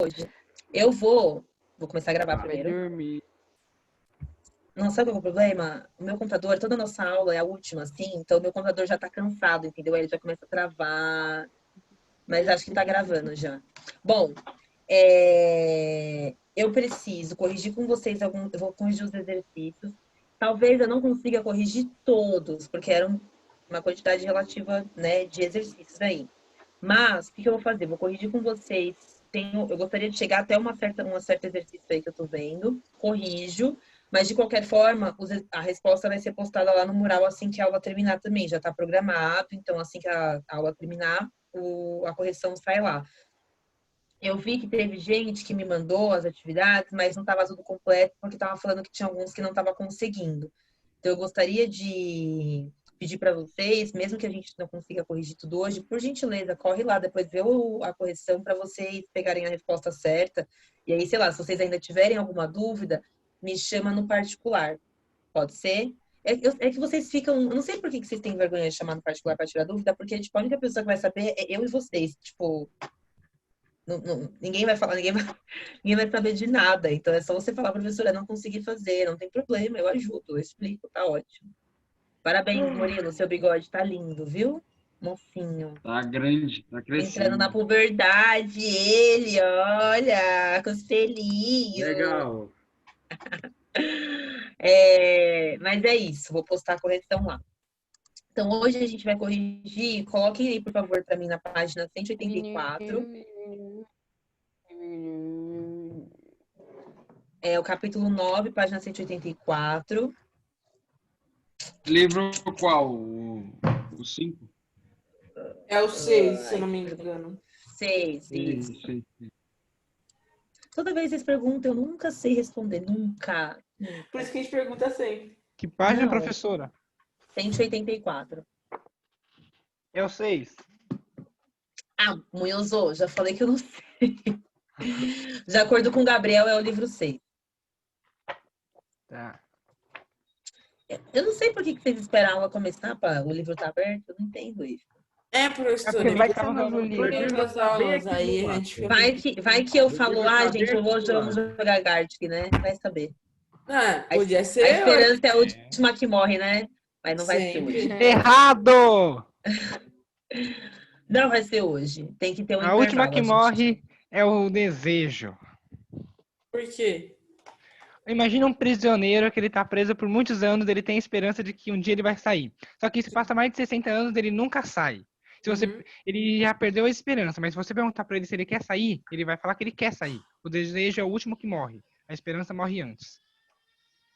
hoje. Eu vou começar a gravar Vai primeiro. dormir. Não, sabe qual é o problema? O meu computador, toda a nossa aula é a última, assim, então o meu computador já tá cansado, entendeu? Aí ele já começa a travar, mas acho que tá gravando já. Bom, eu preciso corrigir com vocês alguns, eu vou corrigir os exercícios. Talvez eu não consiga corrigir todos, porque era uma quantidade relativa, né, de exercícios aí. Mas, o que eu vou fazer? Vou corrigir com vocês. Eu gostaria de chegar até um certo exercício aí que eu tô vendo. Corrijo. Mas, de qualquer forma, a resposta vai ser postada lá no mural assim que a aula terminar também. Já está programado. Então, assim que a aula terminar, a correção sai lá. Eu vi que teve gente que me mandou as atividades, mas não estava tudo completo, porque estava falando que tinha alguns que não estava conseguindo. Então, eu gostaria de pedir para vocês, mesmo que a gente não consiga corrigir tudo hoje, por gentileza, corre lá, depois vê a correção para vocês pegarem a resposta certa. E aí, sei lá, se vocês ainda tiverem alguma dúvida, me chama no particular. Pode ser? É que vocês ficam. Eu não sei por que vocês têm vergonha de chamar no particular para tirar dúvida, porque tipo, a única pessoa que vai saber é eu e vocês. Tipo, ninguém vai falar, ninguém vai saber de nada. Então é só você falar, professora, não consegui fazer, não tem problema, eu ajudo, eu explico, tá ótimo. Parabéns, Murilo, seu bigode tá lindo, viu? Mocinho. Tá grande, tá Entrando na crescendo. puberdade, ele, olha, com os pelinhos. Legal. Mas é isso, vou postar a correção lá. Então, hoje a gente vai corrigir. Coloquem aí, por favor, para mim na página 184. É o capítulo 9, página 184. Livro qual? O 5? É o 6, se eu não me engano. 6, isso. Toda vez vocês perguntam, eu nunca sei responder, nunca. Por isso que a gente pergunta sempre. Que página, Não. professora? 184. É o 6. Ah, Munhozô, já falei que eu não sei. De acordo com o Gabriel, é o livro 6. Tá. Eu não sei por que vocês esperam a aula começar, pá. O livro tá aberto, eu não entendo isso. É, professor. porque vai estar no livro. As aulas, aí a gente fica... Vai que eu falo, gente, vamos jogar Gartic, né? Vai saber. Ah, podia ser. A esperança é a última que morre, né? Mas não vai ser hoje. Errado! Não vai ser hoje. Tem que ter um A última intervalo, que gente. morre é o desejo. Por quê? Imagina um prisioneiro que ele tá preso por muitos anos, ele tem esperança de que um dia ele vai sair. Só que isso passa mais de 60 anos, ele nunca sai. Se você, ele já perdeu a esperança, mas se você perguntar para ele se ele quer sair, ele vai falar que ele quer sair. O desejo é o último que morre. A esperança morre antes.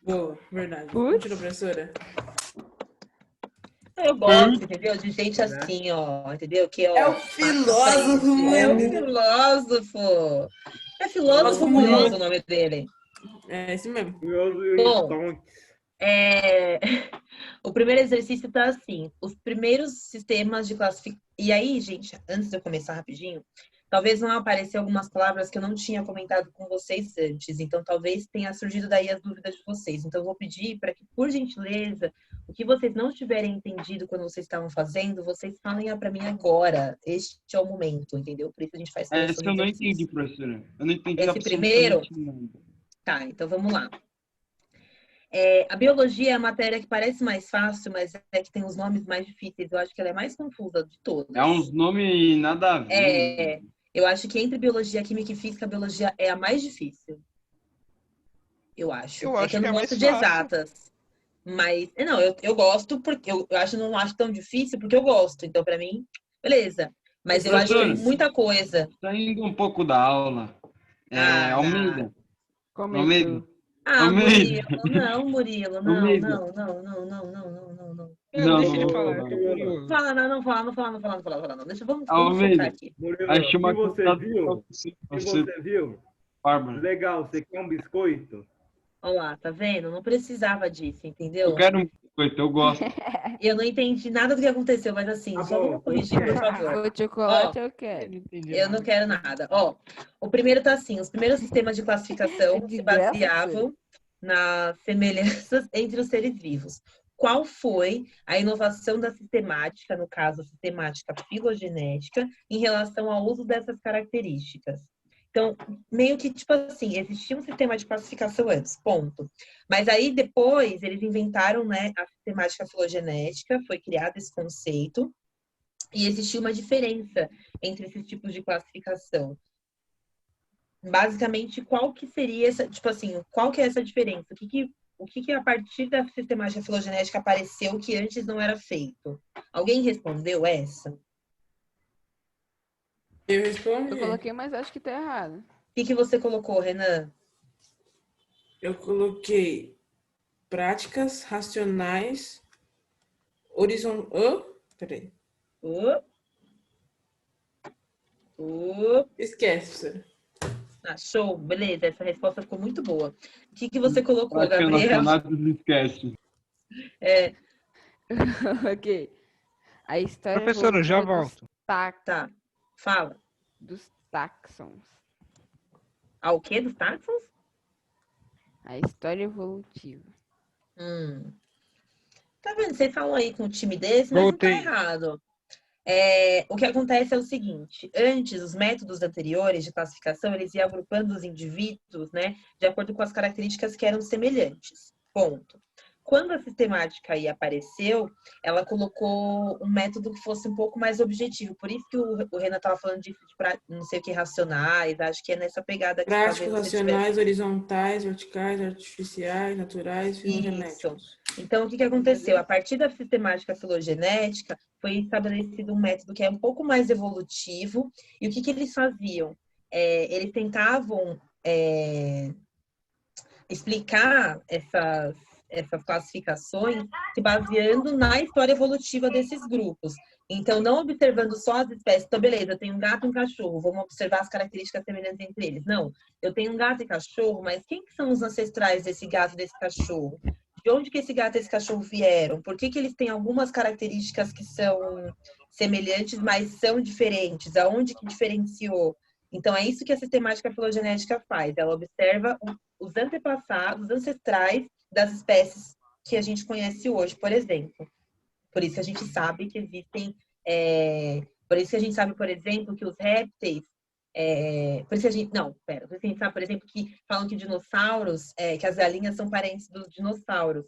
Boa, verdade. Continua, professora. Eu gosto, entendeu? De gente assim, ó, entendeu? Que, ó, É o filósofo, é o meu. filósofo. É filósofo Munhoz o nome dele. É esse mesmo. Bom, o primeiro exercício tá assim, os primeiros sistemas de classificação. E aí, gente, antes de eu começar rapidinho, talvez vão aparecer algumas palavras que eu não tinha comentado com vocês antes, então talvez tenha surgido daí as dúvidas de vocês. Então eu vou pedir para que, por gentileza, o que vocês não tiverem entendido quando vocês estavam fazendo, vocês falem para mim agora. Este é o momento, entendeu? Por isso a gente faz correção Esse de eu não exercício. entendi, professora. Eu não entendi Esse primeiro? nada. Tá, então vamos lá. A biologia é a matéria que parece mais fácil, mas é que tem os nomes mais difíceis. Eu acho que ela é mais confusa de todas. É uns nomes nada a ver. Eu acho que entre biologia, química e física, a biologia é a mais difícil. Eu acho. Eu acho que eu que não é gosto mais de fácil. exatas. Mas, não, eu gosto porque eu acho, não acho tão difícil porque eu gosto. Então, pra mim, beleza. Mas eu acho que tem muita coisa. Saindo um pouco da aula. Almeida. Começou. Almeida. Murilo, não. Almeida. Não, Deixa ele falar, eu tô curioso. Fala, não fala. Vamos Almeida. focar aqui. Murilo, Acho uma se você viu, Bárbara. legal, você quer um biscoito? Olha lá, tá vendo? Não precisava disso, entendeu? Eu quero um biscoito, eu gosto. Eu não entendi nada do que aconteceu, mas assim, só vamos corrigir, por favor. O chocolate eu quero. Eu não quero nada. Ó, o primeiro tá assim, os primeiros sistemas de classificação De se graça, baseavam nas semelhanças entre os seres vivos. Qual foi a inovação da sistemática, no caso, a sistemática filogenética, em relação ao uso dessas características? Então, meio que, tipo assim, existia um sistema de classificação antes, ponto. Mas aí, depois, eles inventaram, né, a sistemática filogenética, foi criado esse conceito, e existiu uma diferença entre esses tipos de classificação. Basicamente, qual que seria essa, tipo assim, qual que é essa diferença? O que que a partir da sistemática filogenética apareceu que antes não era feito? Alguém respondeu essa? Eu respondi. Eu coloquei, mas acho que tá errado. O que você colocou, Renan? Eu coloquei práticas racionais horizontais. Peraí. Esquece, professora. Ah, show, beleza, essa resposta ficou muito boa. O que você colocou, Prática Gabriel? relacionada esquece. É, Ok. A história Professor, eu já evolutiva volto. tá, fala. Dos táxons. Ah, o quê? Dos táxons? A história evolutiva. Tá vendo? Vocês falam aí com um time desse, mas Voltei. não tá errado. O que acontece é o seguinte, antes, os métodos anteriores de classificação, eles iam agrupando os indivíduos, né, de acordo com as características que eram semelhantes. Ponto. Quando a sistemática aí apareceu, ela colocou um método que fosse um pouco mais objetivo. Por isso que o Renan estava falando disso de não sei o que, racionais, acho que é nessa pegada que Práticas talvez você racionais horizontais, verticais, artificiais, naturais, Isso. filogenéticos. Então, o que aconteceu? A partir da sistemática filogenética, foi estabelecido um método que é um pouco mais evolutivo. E o que eles faziam? Eles tentavam explicar essas classificações se baseando na história evolutiva desses grupos. Então, não observando só as espécies. Então, beleza, eu tenho um gato e um cachorro, vamos observar as características semelhantes entre eles. Não, eu tenho um gato e cachorro, mas quem que são os ancestrais desse gato e desse cachorro? De onde que esse gato e esse cachorro vieram? Por que que eles têm algumas características que são semelhantes, mas são diferentes? Aonde que diferenciou? Então, é isso que a sistemática filogenética faz. Ela observa os antepassados, os ancestrais das espécies que a gente conhece hoje, por exemplo. Por isso que a gente sabe que existem... por isso que a gente sabe, por exemplo, que os répteis... por isso que a gente... Não, pera. Por isso que a gente sabe, por exemplo, que falam que dinossauros... que as galinhas são parentes dos dinossauros.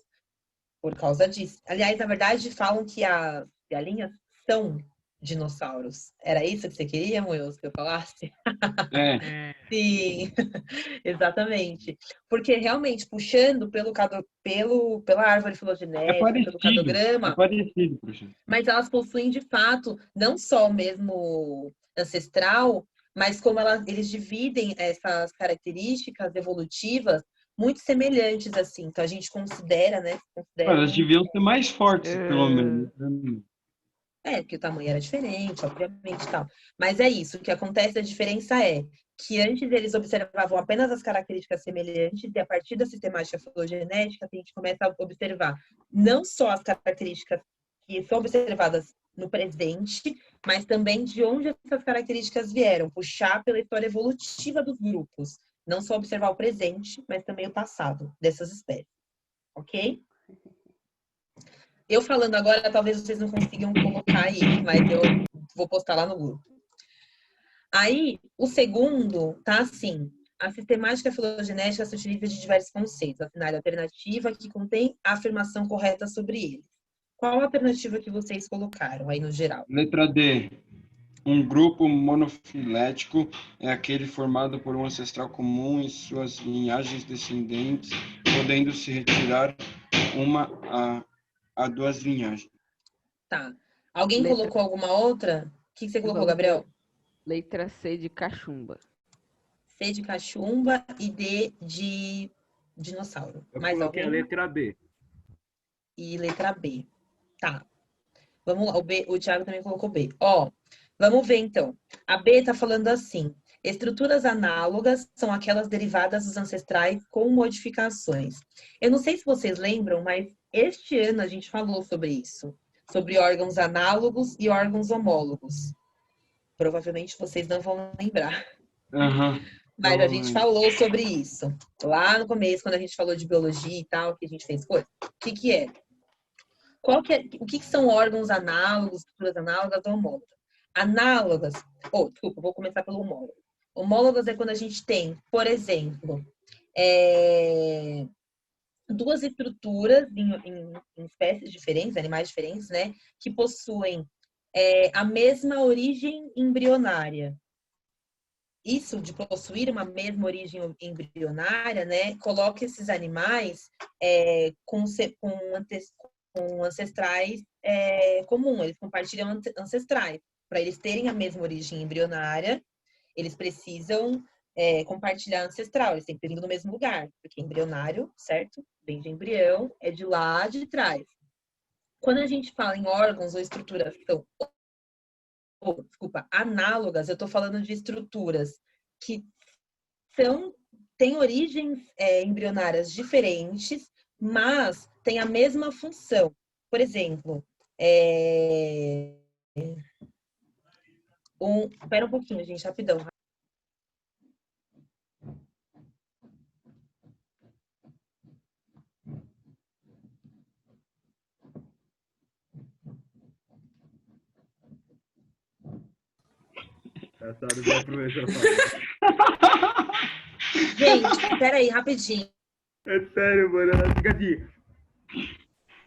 Por causa disso. Aliás, na verdade, falam que as galinhas são dinossauros. Era isso que você queria, Moeus, que eu falasse? Sim, exatamente. Porque realmente, puxando pela árvore É filogenética, pelo parecido. cadograma, É parecido, professor. mas elas possuem, de fato, não só o mesmo ancestral, mas como eles dividem essas características evolutivas muito semelhantes, assim. Então, a gente considera, né? Elas deviam ser mais fortes, pelo menos. Porque o tamanho era diferente, obviamente, tal. Mas é isso, o que acontece, a diferença é que antes eles observavam apenas as características semelhantes e a partir da sistemática filogenética a gente começa a observar não só as características que são observadas no presente, mas também de onde essas características vieram, puxar pela história evolutiva dos grupos. Não só observar o presente, mas também o passado dessas espécies. Ok? Eu falando agora, talvez vocês não consigam colocar aí, mas eu vou postar lá no grupo. Aí, o segundo tá assim. A sistemática filogenética se utiliza de diversos conceitos. A finalidade alternativa que contém a afirmação correta sobre eles. Qual a alternativa que vocês colocaram aí no geral? Letra D. Um grupo monofilético é aquele formado por um ancestral comum e suas linhagens descendentes, podendo se retirar uma a duas linhagens. Tá. Alguém Letra- colocou alguma outra? O que você colocou, Coloquei Gabriel? Letra C de cachumba. C de cachumba e D de dinossauro. Eu Mais coloquei alguém? a letra B. E letra B. Tá. Vamos lá. O Thiago também colocou B. Ó, vamos ver então. A B tá falando assim. Estruturas análogas são aquelas derivadas dos ancestrais com modificações. Eu não sei se vocês lembram, mas este ano a gente falou sobre isso. Sobre órgãos análogos e órgãos homólogos. Provavelmente vocês não vão lembrar. Mas a gente falou sobre isso. Lá no começo, quando a gente falou de biologia e tal, que a gente fez coisa. O que é? O que são órgãos análogos, estruturas análogas ou homólogas? Análogas... desculpa, vou começar pelo homólogo. Homólogas é quando a gente tem, por exemplo, duas estruturas em espécies diferentes, animais diferentes, né, que possuem a mesma origem embrionária. Isso de possuir uma mesma origem embrionária, né, coloca esses animais com ancestrais comuns, eles compartilham ancestrais. Para eles terem a mesma origem embrionária, eles precisam compartilhar ancestral, eles têm que ter vindo do mesmo lugar, porque embrionário, certo? Vem de embrião, é de lá de trás. Quando a gente fala em órgãos ou estruturas que são análogas, eu estou falando de estruturas que têm origens embrionárias diferentes, mas têm a mesma função. Por exemplo, espera um pouquinho, gente, rapidão. Engraçado ver a professora falar. Gente, peraí, rapidinho. É sério, mano. Ela fica assim.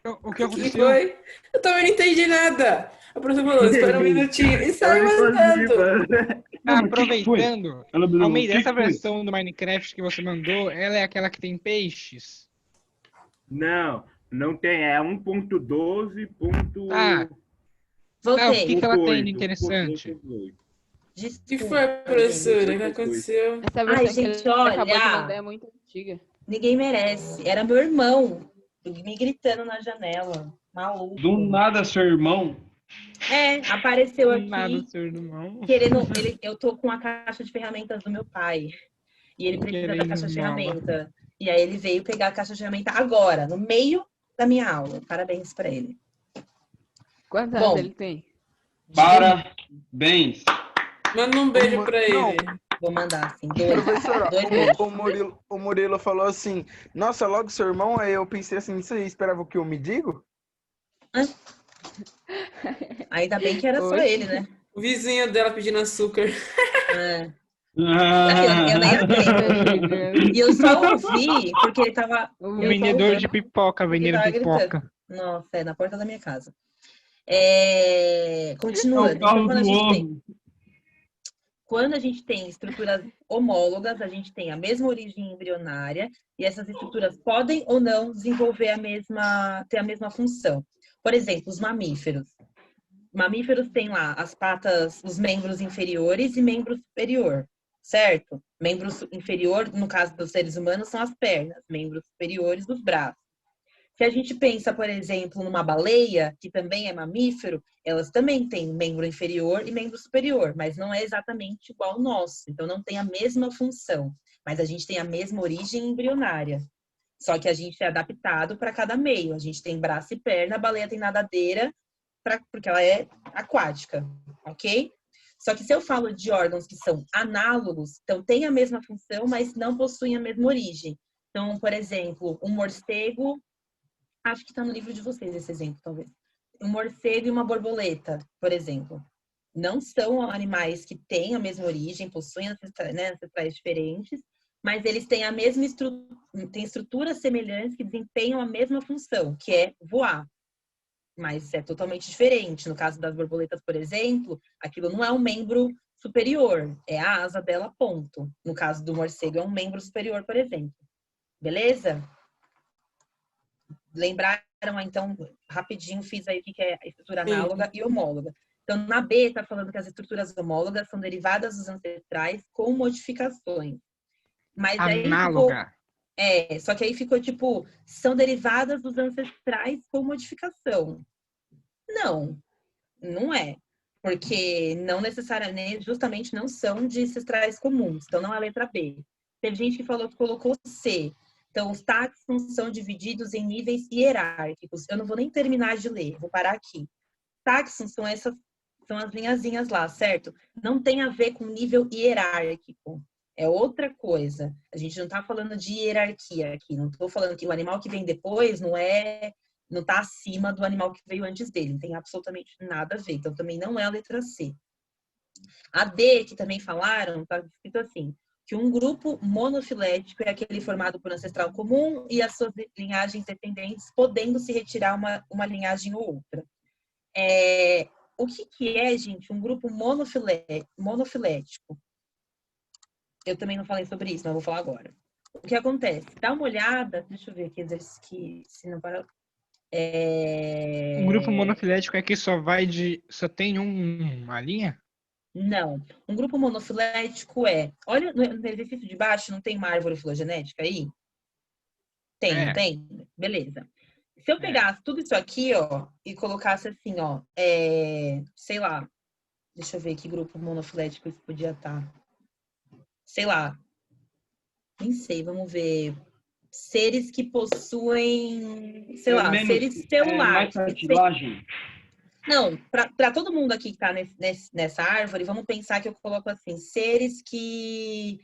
O que O que aconteceu? foi? Eu também não entendi nada. A professora falou, espera um minutinho. E saiu Ela ficou assim, andando. mano. Aproveitando, Ela perguntou, Almeida, "O que essa foi?" versão do Minecraft que você mandou, ela é aquela que tem peixes? Não, não tem. É 1.12. Ah, o Voltei. que ela tem de 1.8, interessante? 1.8. O que Desculpa, foi, professora? O gente. que aconteceu? Essa versão Ai, gente, que ele acabou de olha. mandar é muito antiga. Ninguém merece. Era meu irmão me gritando na janela. Maluco. Do nada, seu irmão. Apareceu Nada, aqui seu irmão. querendo. Eu tô com a caixa de ferramentas do meu pai. E ele precisa da Querendo caixa de esmola. ferramenta. E aí ele veio pegar a caixa de ferramenta agora, no meio da minha aula. Parabéns pra ele. Quantos Bom. anos ele tem? Parabéns. Manda um beijo pra Não. ele. Vou mandar, assim, dois Professora, beijos. o Murilo falou assim, nossa, logo seu irmão, aí eu pensei assim, você esperava o que eu me digo? Ainda bem que era só Oxe. ele, né? O vizinho dela pedindo açúcar. É. Eu nem atendo. E eu só ouvi porque ele tava. O eu vendedor tô de ouvindo pipoca, porque vendendo tava pipoca. gritando. Nossa, na porta da minha casa. Continua. É o Então, carro do ovo. quando a gente tem estruturas homólogas, a gente tem a mesma origem embrionária e essas estruturas podem ou não desenvolver ter a mesma função. Por exemplo, os mamíferos. Mamíferos têm lá as patas, os membros inferiores e membro superior, certo? Membro inferior, no caso dos seres humanos, são as pernas, membros superiores, os braços. Se a gente pensa, por exemplo, numa baleia, que também é mamífero, elas também têm membro inferior e membro superior, mas não é exatamente igual ao nosso. Então, não tem a mesma função, mas a gente tem a mesma origem embrionária. Só que a gente é adaptado para cada meio. A gente tem braço e perna, a baleia tem nadadeira, porque ela é aquática, ok? Só que se eu falo de órgãos que são análogos, então tem a mesma função, mas não possuem a mesma origem. Então, por exemplo, um morcego, acho que está no livro de vocês esse exemplo, talvez. Um morcego e uma borboleta, por exemplo. Não são animais que têm a mesma origem, possuem ancestrais diferentes, mas eles têm a mesma têm estruturas semelhantes que desempenham a mesma função, que é voar. Mas é totalmente diferente. No caso das borboletas, por exemplo, aquilo não é um membro superior, é a asa dela, ponto. No caso do morcego, é um membro superior, por exemplo. Beleza? Lembraram, então, rapidinho, fiz aí o que é a estrutura análoga e homóloga. Então, na B, está falando que as estruturas homólogas são derivadas dos ancestrais com modificações. Mas Análoga. só que aí ficou tipo, são derivadas dos ancestrais com modificação. Não, não é. Porque não necessariamente, justamente não são de ancestrais comuns. Então, não é a letra B. Teve gente que falou que colocou C. Então, os táxons são divididos em níveis hierárquicos. Eu não vou nem terminar de ler, vou parar aqui. Táxons são as linhazinhas lá, certo? Não tem a ver com nível hierárquico. É outra coisa. A gente não está falando de hierarquia aqui. Não estou falando que o animal que vem depois não está acima do animal que veio antes dele. Não tem absolutamente nada a ver. Então, também não é a letra C. A D, que também falaram, tá escrito assim, que um grupo monofilético é aquele formado por ancestral comum e as suas linhagens descendentes podendo se retirar uma linhagem ou outra. O que é, gente, um grupo monofilético? Eu também não falei sobre isso, mas eu vou falar agora. O que acontece? Dá uma olhada, deixa eu ver aqui, se não para... Um grupo monofilético é que só tem uma linha? Não. Um grupo monofilético olha, no exercício de baixo, não tem uma árvore filogenética aí? Tem, não tem? Beleza. Se eu pegasse tudo isso aqui, ó, e colocasse assim, ó, sei lá, deixa eu ver que grupo monofilético isso podia estar. Sei lá, nem sei, vamos ver. Seres que possuem, sei lá, seres celulares. Mais cartilagem. Não, para todo mundo aqui que está nessa árvore, vamos pensar que eu coloco assim, seres que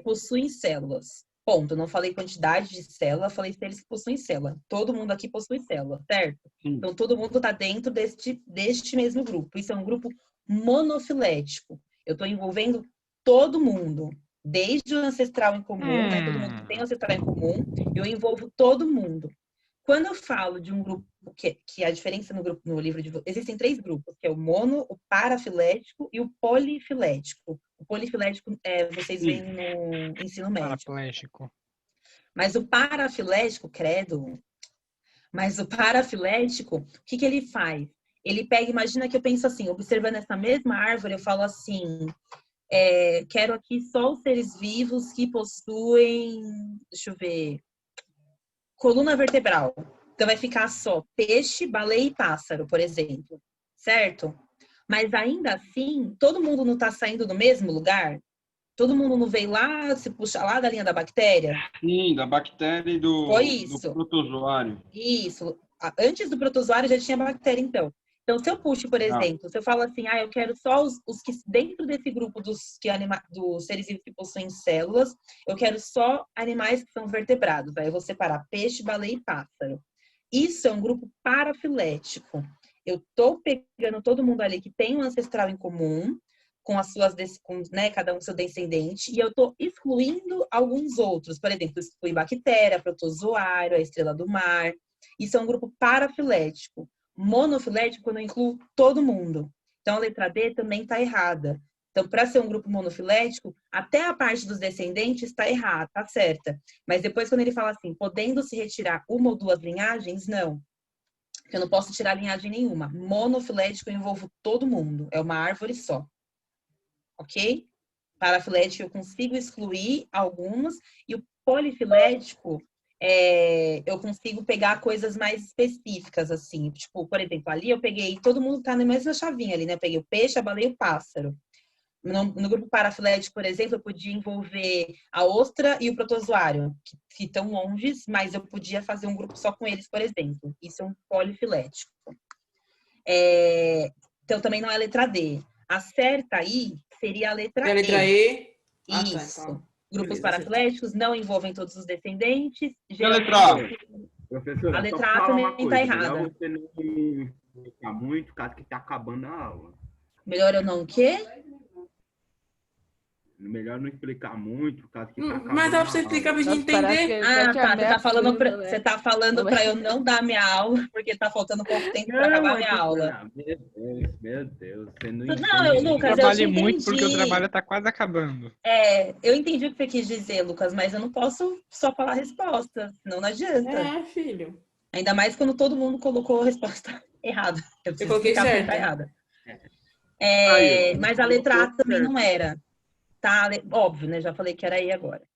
possuem células. Ponto. Não falei quantidade de célula, falei seres que possuem célula. Todo mundo aqui possui célula, certo? Sim. Então, todo mundo está dentro deste mesmo grupo. Isso é um grupo monofilético. Eu estou envolvendo todo mundo. Desde o ancestral em comum, né? Todo mundo que tem ancestral em comum, eu envolvo todo mundo. Quando eu falo de um grupo, que a diferença no livro de... Existem 3 grupos, que é o mono, o parafilético e o polifilético. O polifilético vocês veem no ensino médio. Paraplégico. Mas o parafilético, credo... Mas o parafilético, o que ele faz? Ele pega, imagina que eu penso assim, observando essa mesma árvore, eu falo assim... quero aqui só os seres vivos que possuem... Deixa eu ver... coluna vertebral. Então, vai ficar só peixe, baleia e pássaro, por exemplo. Certo? Mas ainda assim, todo mundo não está saindo do mesmo lugar? Todo mundo não veio lá, se puxa lá da linha da bactéria? Sim, da bactéria e do protozoário. Isso. Antes do protozoário já tinha bactéria, então. Então, se eu puxo, por exemplo, se eu falo assim, eu quero só os que dentro desse grupo dos seres vivos que possuem células, eu quero só animais que são vertebrados. Aí eu vou separar peixe, baleia e pássaro. Isso é um grupo parafilético. Eu estou pegando todo mundo ali que tem um ancestral em comum, com as suas, né, cada um seu descendente, e eu estou excluindo alguns outros. Por exemplo, exclui bactéria, protozoário, a estrela do mar. Isso é um grupo parafilético. Monofilético, quando eu incluo todo mundo. Então, a letra D também está errada. Então, para ser um grupo monofilético, até a parte dos descendentes está errada, está certa. Mas depois, quando ele fala assim, podendo se retirar uma ou 2 linhagens, não. Eu não posso tirar linhagem nenhuma. Monofilético eu envolvo todo mundo. É uma árvore só. Ok? Parafilético eu consigo excluir algumas. E o polifilético... eu consigo pegar coisas mais específicas, assim. Tipo, por exemplo, ali eu peguei... Todo mundo tá na mesma chavinha ali, né? Eu peguei o peixe, a baleia e o pássaro. No grupo parafilético, por exemplo, eu podia envolver a ostra e o protozoário, que estão longe, mas eu podia fazer um grupo só com eles, por exemplo. Isso é um polifilético. Então, também não é a letra D. A certa aí seria a letra E. A letra E? Isso. Então. Grupos Beleza, parafiléticos não envolvem todos os descendentes. E a letra A? Professora, A letra só A falar uma também coisa, tá errada. melhor você não explicar muito, caso que tá acabando a aula. Melhor eu não o quê? Melhor não explicar muito, caso que tá acabando Mas dá a pra você aula. explicar pra gente entender. Você tá falando pra eu não dar minha aula, porque tá faltando pouco tempo pra acabar a minha aula. Meu Deus. Você não Não, entende. Lucas, eu Trabalhe te muito porque o entendi. trabalho tá quase acabando. Eu entendi o que você quis dizer, Lucas, mas eu não posso só falar a resposta, senão não adianta. Filho. Ainda mais quando todo mundo colocou a resposta errada. Eu preciso coloquei explicar porque tá certa. errada. Aí, ó, Mas a letra A também certo. não era. Tá, óbvio, né? Já falei que era aí agora.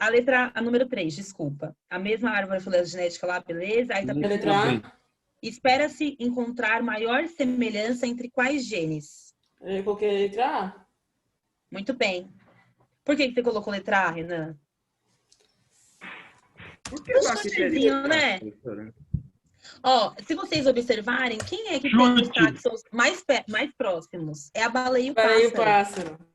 A letra A, número 3, desculpa. A mesma árvore filogenética lá, beleza? Aí tá A letra A. Espera-se encontrar maior semelhança entre quais genes? Eu coloquei a letra A. Muito bem. Por que você colocou letra A, Renan? Por que Chutzinho, né? professora? Ó, se vocês observarem, quem é que tem os táxons mais próximos? É a baleia e o Baleia e o pássaro. pássaro.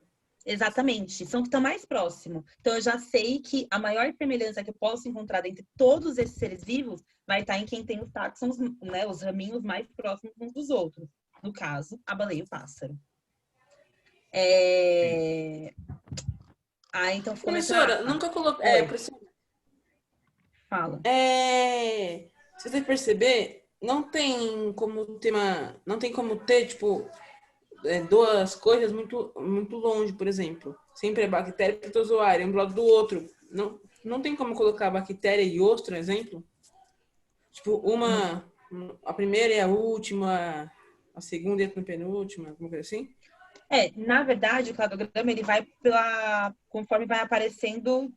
Exatamente, são que estão mais próximos. Então, eu já sei que a maior semelhança que eu posso encontrar entre todos esses seres vivos vai estar em quem tem os táxons, né, os raminhos mais próximos uns dos outros. no caso, a baleia e o pássaro. Então ficou Professora, letra A. nunca coloquei. Oi. Professora, Fala. se você perceber, não tem como ter, tipo, duas coisas muito, muito longe, por exemplo. Sempre é bactéria e protozoário, um do lado do outro. Não tem como colocar bactéria e ostra, exemplo? Tipo, a primeira e a última, a segunda e a penúltima, alguma coisa assim? Na verdade, o cladograma, ele vai conforme vai aparecendo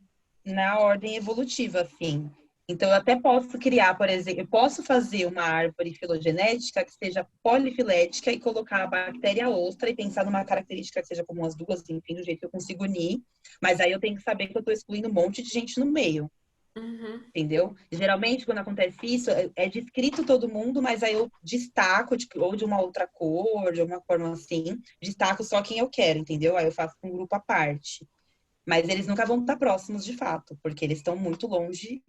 na ordem evolutiva, assim. Então, eu até posso criar, por exemplo, eu posso fazer uma árvore filogenética que seja polifilética e colocar a bactéria ostra e pensar numa característica que seja comum as duas, enfim, do jeito que eu consigo unir. Mas aí eu tenho que saber que eu estou excluindo um monte de gente no meio. Uhum. Entendeu? Geralmente, quando acontece isso, é descrito todo mundo, mas aí eu destaco, tipo, ou de uma outra cor, de uma forma assim, destaco só quem eu quero, entendeu? Aí eu faço um grupo à parte. Mas eles nunca vão estar próximos de fato, porque eles estão muito longe,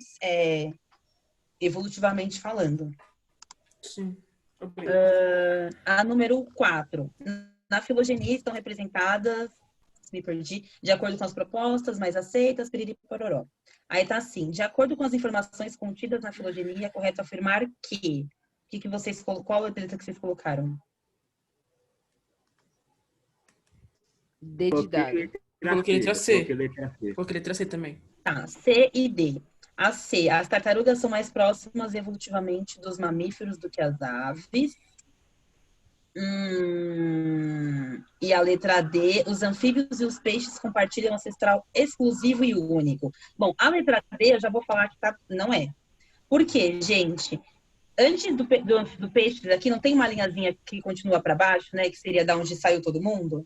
evolutivamente falando. Sim. Obrigada. A número 4. Na filogenia estão representadas, me perdi, de acordo com as propostas mais aceitas, piriri pororó. Aí tá assim, de acordo com as informações contidas na filogenia, é correto afirmar que... Qual a letra que vocês colocaram? D de dado. Eu coloquei letra C. Coloquei letra C. Coloquei letra C também. Tá, C e D. A C, as tartarugas são mais próximas evolutivamente dos mamíferos do que as aves. E a letra D, os anfíbios e os peixes compartilham ancestral exclusivo e único. Bom, a letra D eu já vou falar que não é. Por quê, gente? Antes do peixe aqui, não tem uma linhazinha que continua para baixo, né? Que seria da onde saiu todo mundo?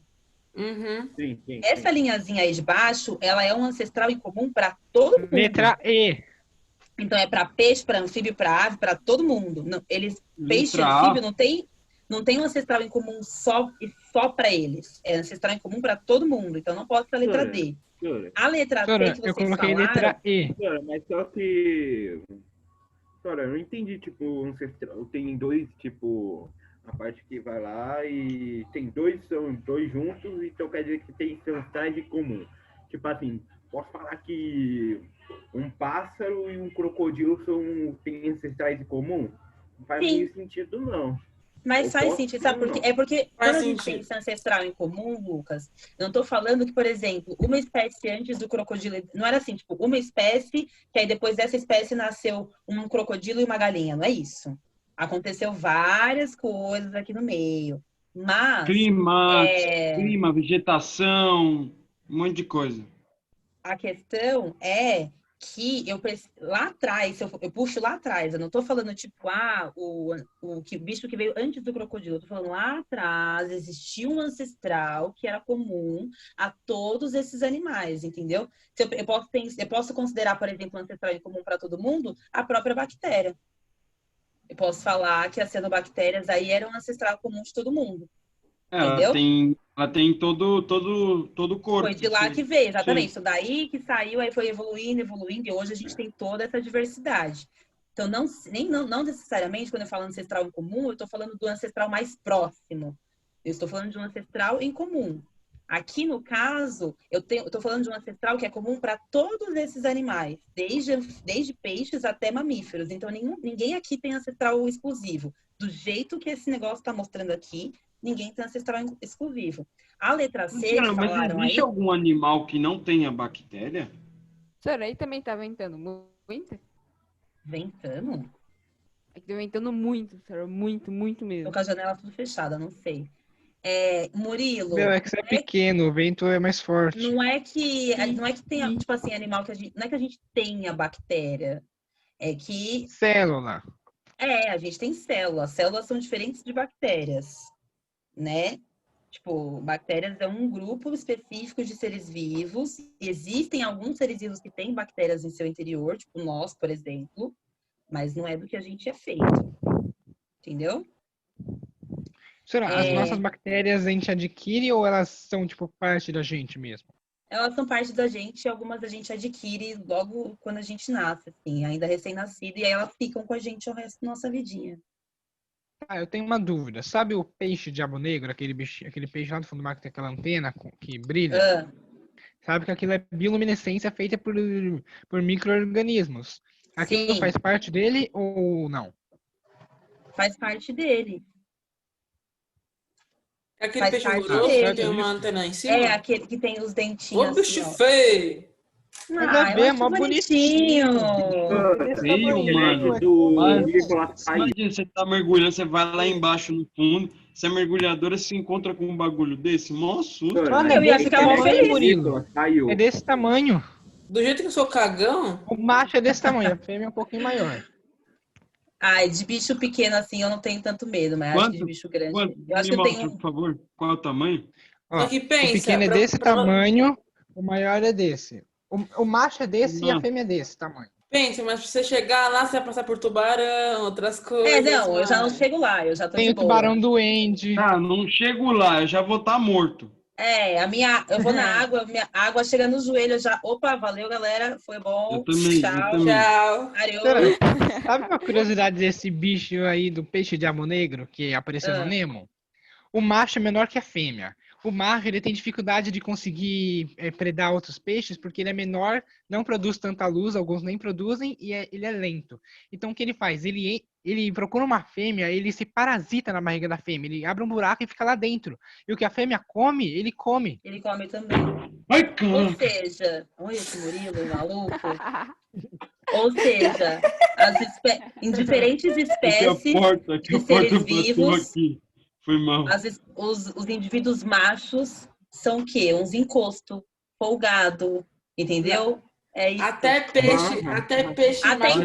Uhum. Sim. Essa linhazinha aí de baixo, ela é um ancestral em comum para todo mundo. Letra E. Então é para peixe, para anfíbio, para ave, para todo mundo. Não, peixe e Letra A. anfíbio não tem um ancestral em comum só para eles. É ancestral em comum para todo mundo. Então não pode ser a letra D. Senhora, A letra C Senhora, que eu vocês coloquei falaram, letra E. mas só que... Senhora, eu não entendi, tipo, ancestral. Tem dois, tipo... A parte que vai lá e tem são dois juntos, então quer dizer que tem ancestrais em comum. Tipo assim, posso falar que um pássaro e um crocodilo têm ancestrais em comum? Não faz Sim. muito sentido, não. mas faz sentido, sabe por quê? É porque Faz quando a gente sentido. pensa em ancestral em comum, Lucas, eu não tô falando que, por exemplo, uma espécie antes do crocodilo, não era assim, tipo, uma espécie, que aí depois dessa espécie nasceu um crocodilo e uma galinha, não é isso. Aconteceu várias coisas aqui no meio, mas Clima, vegetação, um monte de coisa. a questão é que lá atrás, eu puxo lá atrás, eu não tô falando tipo, o bicho que veio antes do crocodilo, eu tô falando lá atrás, existia um ancestral que era comum a todos esses animais, entendeu? Eu posso considerar, por exemplo, um ancestral em comum para todo mundo, a própria bactéria. Eu posso falar que as cianobactérias aí eram um ancestral comum de todo mundo. Entendeu? Ela tem todo o corpo. Foi de lá que veio, exatamente. Isso daí que saiu, aí foi evoluindo, e hoje a gente tem toda essa diversidade. Então, não necessariamente, quando eu falo ancestral em comum, eu estou falando do ancestral mais próximo. Eu estou falando de um ancestral em comum. Aqui, no caso, eu estou falando de um ancestral que é comum para todos esses animais, desde peixes até mamíferos. Então, ninguém aqui tem ancestral exclusivo. Do jeito que esse negócio está mostrando aqui, ninguém tem ancestral exclusivo. A letra C que Mas falaram existe aí... algum animal que não tenha bactéria? Senhora, aí também tá ventando muito? Ventando? Aqui tá ventando muito, senhora. Muito, muito Tô mesmo. com a janela tudo fechada, não sei. Murilo, Meu, é que você é pequeno, o vento é mais forte. não é que tenha, tipo assim, animal que não é que a gente tenha bactéria. É que Célula. a gente tem células. Células são diferentes de bactérias, né? Tipo, bactérias é um grupo específico de seres vivos. Existem alguns seres vivos que têm bactérias em seu interior, tipo nós, por exemplo, mas não é do que a gente é feito. Entendeu? Senhora, as nossas bactérias a gente adquire ou elas são, tipo, parte da gente mesmo? Elas são parte da gente, algumas a gente adquire logo quando a gente nasce, assim, ainda recém-nascido, e aí elas ficam com a gente o resto da nossa vidinha. Ah, eu tenho uma dúvida. Sabe o peixe diabo negro, aquele peixe lá do fundo do mar que tem aquela antena que brilha? Ah, Sabe que aquilo é bioluminescência feita por micro-organismos. Aquilo sim, faz parte dele ou não? faz parte dele. É aquele Faz peixe parte horroroso que certo tem dele. uma isso? antena em É cima? aquele que tem os Ô, dentinhos assim, bicho ó. feio! Nada a Ah, eu ver, é acho mó bonitinho. bonitinho. Desse Feio, tamanho, mano. é Do Mas, fofinho. Nicolas Cage. imagina, você tá mergulhando, você vai lá embaixo no fundo, você é mergulhadora, se encontra com um bagulho desse, mó susto. Mano, é Eu ia desse ficar mó tamanho, feliz. Murilo. É desse tamanho. Do jeito que eu sou cagão, O macho é desse tamanho, a fêmea é um pouquinho maior. Ai, de bicho pequeno assim eu não tenho tanto medo, mas acho que de Quanto? bicho grande. Quanto? Eu acho Me que eu mostra, por tenho. favor, qual é o tamanho? só Ó, que o pensa, pequeno é desse tamanho, o maior é desse. O macho é desse e a Não. fêmea é desse tamanho. pensa, mas pra você chegar lá, você vai passar por tubarão, outras coisas. É, não, eu já não mas- chego lá, eu já tô Tem de o tubarão boa. duende. Ah, não chego lá, eu já vou estar morto. É, eu vou na água, minha água chega no joelho, eu já. Opa, valeu, galera. Foi Eu bom. também, eu Tchau. também. Tchau. Será? Adeus. Sabe uma curiosidade desse bicho aí do peixe diabo negro que apareceu no Ah, Nemo? O macho é menor que a fêmea. O macho ele tem dificuldade de conseguir predar outros peixes porque ele é menor, não produz tanta luz, alguns nem produzem e ele é lento. Então o que ele faz? Ele procura uma fêmea, ele se parasita na barriga da fêmea, ele abre um buraco e fica lá dentro. E o que a fêmea come, ele come. ele come também. Ai, Ou caraca. seja, olha esse Murilo, maluco. Ou seja, em diferentes Aqui a espécies porta, aqui de a porta seres passou vivos, aqui. Foi mal. os indivíduos machos são o quê? Uns encosto, folgado, entendeu? É isso. Até peixe Até macho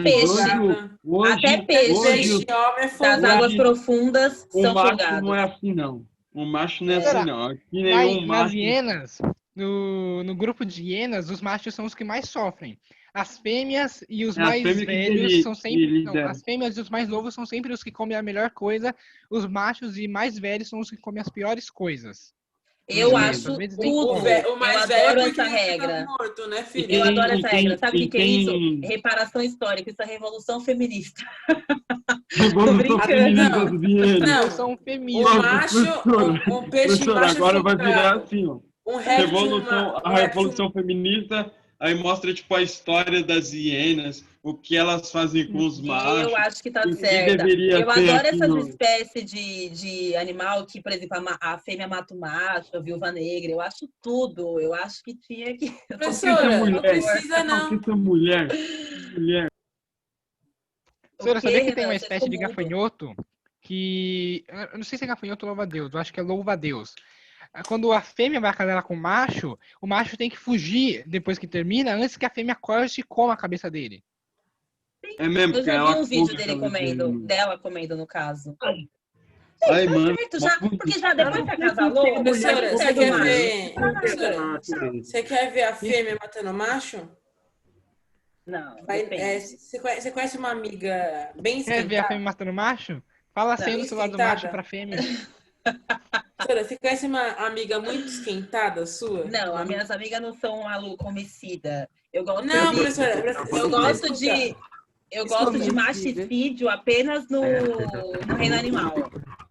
peixe. folgado. Até Hoje, peixe Peixe homem é das folgado. águas profundas o são macho folgados. não é assim, não. O macho não é assim, Será? não. Aqui nenhum Nas macho. hienas, no grupo de hienas, os machos são os que mais sofrem. As fêmeas e os É a mais fêmea que velhos são sempre. Não, lidera. as fêmeas e os mais novos são sempre os que comem a melhor coisa. Os machos e mais velhos são os que comem as piores coisas. Eu Às acho vezes nem tudo. comem. O Eu mais velho é adoro porque essa ele tá regra. morto, né, E filho? Eu adoro essa tem- regra. Sabe o e que é isso? tem- Reparação histórica. Isso é revolução feminista. Revolução brincando. feminista Não. das hienas. Não. Eu sou um O femista. macho, um peixe Professora, macho agora vai fica virar assim, ó. um réptil, A Revolução Feminista, aí mostra, tipo, a história das hienas, o que elas fazem com os machos. Eu acho que tá o que certa. deveria Eu ter adoro aqui essas no- espécies de animal que, por exemplo, a fêmea mata o macho, a viúva negra. Eu acho tudo. Eu acho que tinha que. Professora, não precisa não. Conquista mulher. Mulher. Senhora, O quê, sabia que tem Renan? uma Você espécie de ficou mudo. gafanhoto que. Eu não sei se é gafanhoto ou louva-a-Deus, eu acho que é louva-a-Deus. Quando a fêmea vai acasalar com o macho tem que fugir depois que termina, antes que a fêmea corte e coma a cabeça dele. É mesmo, Eu porque já vi ela um vídeo come dele aquela comendo, gênea. dela comendo, no caso. Ai, mano. Certo, já, porque já depois que acasalou, Professora, já você serve quer o macho. ver? Professora, Natureza. você quer ver a fêmea matando o macho? Não, Vai, depende. você conhece uma amiga bem Quer ver a esquentada? fêmea matando o macho? Fala a senha do celular do macho esquentada? pra fêmea. Professora, você conhece uma amiga muito esquentada sua? Não, as minhas amigas não são maluca, homicida. Eu gosto Não, de. professora. Eu gosto de. Eu gosto de machicídio apenas no reino animal.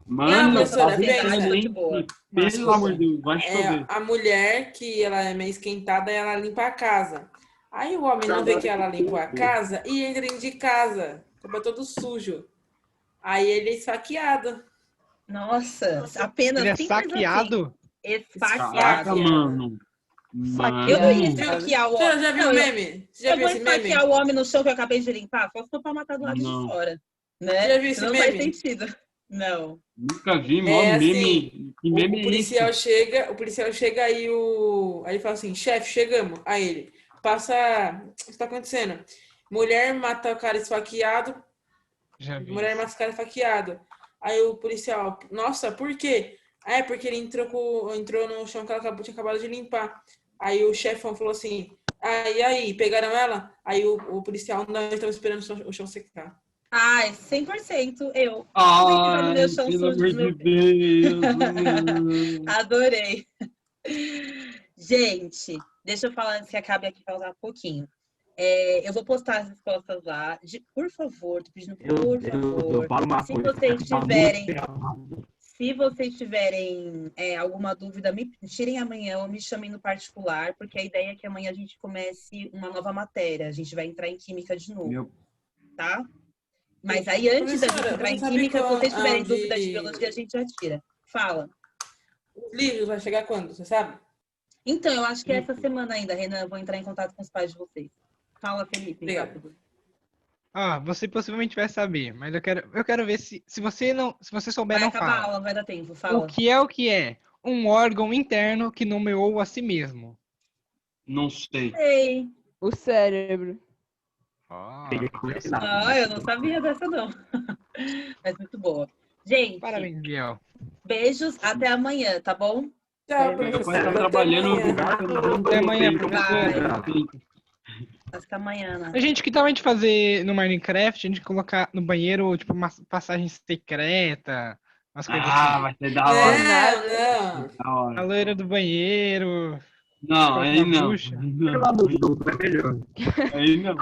Mano, professora, tá pensa. vendo, hein? Pelo amor de Deus, vai chover. A mulher, que ela é meio esquentada, ela limpa a casa. Aí o homem não vê que ela limpou a casa e entra dentro de casa. Acaba todo sujo. Aí ele é esfaqueado. Nossa, apenas Ele é simples saqueado? assim. Caraca, Esfaqueado. mano. Eu não ia Mano. esfaquear o Você homem. já viu Não, o meme? Você já eu viu vou esse meme? esfaquear o homem no chão que eu acabei de limpar, só se for pra matar do lado Não. de fora. Você Né? já viu esse Não meme? faz sentido. Não. Nunca vi, mó É meme. assim, Que o meme é policial esse? chega, aí ele fala assim, chefe, chegamos. Aí ele, o que tá acontecendo? Mulher mata o cara esfaqueado, Já vi. mulher mata o cara esfaqueado. Aí o policial, nossa, por quê? É, porque ele entrou no chão que ela tinha acabado de limpar. Aí o chefão falou assim, e aí, pegaram ela? Aí o policial, não, estamos esperando o chão secar. Ai, 100% eu. Ai, Meu chão pelo sujo amor do meu de Deus. Adorei. Gente, deixa eu falar antes que acabe aqui, falar um pouquinho. Eu vou postar as respostas lá. Por favor, tô pedindo, por Eu favor. falo uma Se coisa. vocês tá muito tiverem, ferrado. se vocês tiverem alguma dúvida, me tirem amanhã ou me chamem no particular, porque a ideia é que amanhã a gente comece uma nova matéria. A gente vai entrar em química de novo, Meu, tá? Mas aí, antes da gente Professora, entrar você em sabe química, se vocês tiverem onde dúvidas de biologia, a gente já tira. Fala. os livros vai chegar quando, você sabe? Então, eu acho que é essa semana ainda, Renan. Eu vou entrar em contato com os pais de vocês. Fala, Felipe. Obrigado. Rápido. Você possivelmente vai saber, mas eu quero ver se você souber, Vai não acabar a fala. aula, não vai dar tempo. Fala. O que é o que é? Um órgão interno que nomeou a si mesmo. não sei. Sei. O cérebro. Peguei com esse lado. Eu não sabia dessa, não. Mas muito boa. Gente, Parabéns, Biel. beijos. Até amanhã, tá bom? Tchau, Meu pai professora. tá Até trabalhando, amanhã. Até amanhã, Tempo. professora. Até amanhã, né? A gente, que tal a gente fazer no Minecraft, a gente colocar no banheiro, tipo, uma passagem secreta, umas coisas assim. Vai ser da hora. Não. Da hora. A loira do banheiro. Não, aí uma não. bruxa. Não. Pelo amor de Deus, é melhor. Aí não.